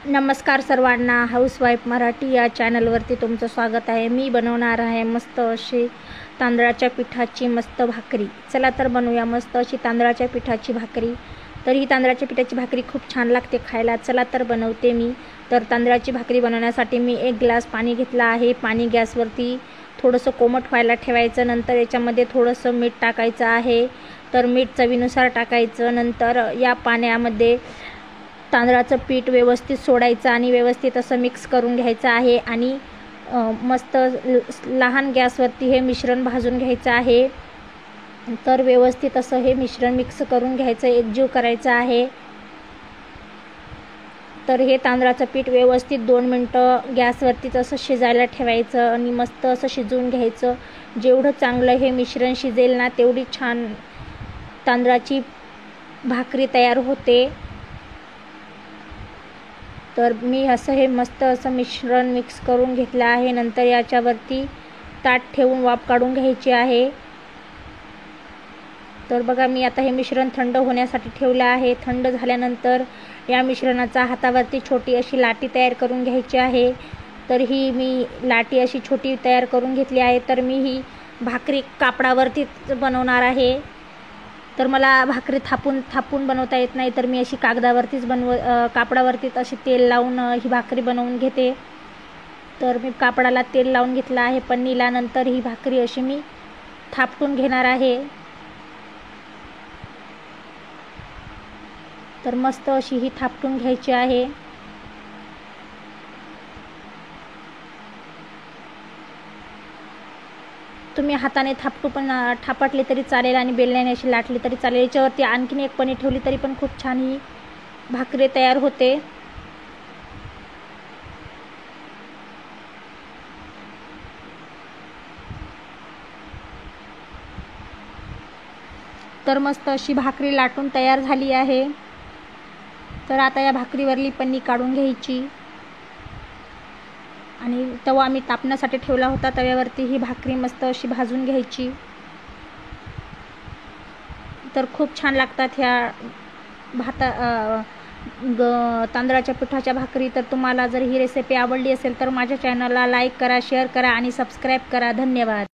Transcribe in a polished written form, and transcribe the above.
नमस्कार सर्वांना, हाऊसवाईफ मराठी या चॅनलवरती तुमचं स्वागत आहे। मी बनवणार आहे मस्त अशी तांदळाच्या पिठाची मस्त भाकरी। चला तर बनवूया मस्त अशी तांदळाच्या पिठाची भाकरी। तर ही तांदळाच्या पिठाची भाकरी खूप छान लागते खायला। चला तर बनवते मी। तर तांदळाची भाकरी बनवण्यासाठी मी 1 ग्लास पाणी घेतला आहे। पाणी गॅसवरती थोडंसं कोमट व्हायला ठेवायचं। नंतर याच्यामध्ये थोडंसं मीठ टाकायचं आहे। तर मीठ चवीनुसार टाकायचं। नंतर या पाण्यामध्ये तांदळाचं पीठ व्यवस्थित सोडायचं आणि व्यवस्थित असं मिक्स करून घ्यायचं आहे आणि मस्त लहान गॅसवरती हे मिश्रण भाजून घ्यायचं आहे। तर व्यवस्थित असं हे मिश्रण मिक्स करून घ्यायचं, एकजीव करायचं आहे। तर हे तांदळाचं पीठ व्यवस्थित 2 मिनिटं गॅसवरतीच असं शिजायला ठेवायचं आणि मस्त असं शिजवून घ्यायचं। जेवढं चांगलं हे मिश्रण शिजेल ना तेवढी छान तांदळाची भाकरी तयार होते। तर मी असं हे मस्त असं मिश्रण मिक्स करून घेतलं आहे। नंतर याच्यावरती ताट ठेवून वाफ काढून घ्यायची आहे। तर बघा मी आता हे मिश्रण थंड होण्यासाठी ठेवलं आहे। थंड झाल्यानंतर या मिश्रणाचा हातावरती छोटी अशी लाटी तयार करून घ्यायची आहे। तर ही मी लाटी अशी छोटी तयार करून घेतली आहे। तर मी ही भाकरी कापडावरतीच बनवणार आहे। तर मला भाकरी थापून बनवता येत नाही, तर मी अशी कागदावरतीच कापडावरतीच अशी तेल लावून ही भाकरी बनवून घेते। तर मी कापडाला तेल लावून घेतलं आहे पन्नीला। नंतर ही भाकरी अशी मी थापटून घेणार आहे। तर मस्त अशी ही थापटून घ्यायची आहे। तुम्ही हाताने थापटले तरी चालेल आणि बेलण्याने अशी लाटली तरी चालेल। याच्यावरती आणखीन एक पन्नी ठेवली तरी पण खूप छान ही भाकरी तयार होते। तर मस्त अशी भाकरी लाटून तयार झाली आहे। तर आता या भाकरीवरली पन्नी काढून घ्यायची आणि तवा मी तापण्यासाठी ठेवला होता, तव्यावरती ही भाकरी मस्त अशी भाजून घ्यायची। तर खूप छान लागतात ह्या तांदळाच्या पिठाच्या भाकरी। तर तुम्हाला जर ही रेसिपी आवडली असेल तर माझ्या चॅनलला लाईक करा, शेअर करा आणि सबस्क्राईब करा। धन्यवाद।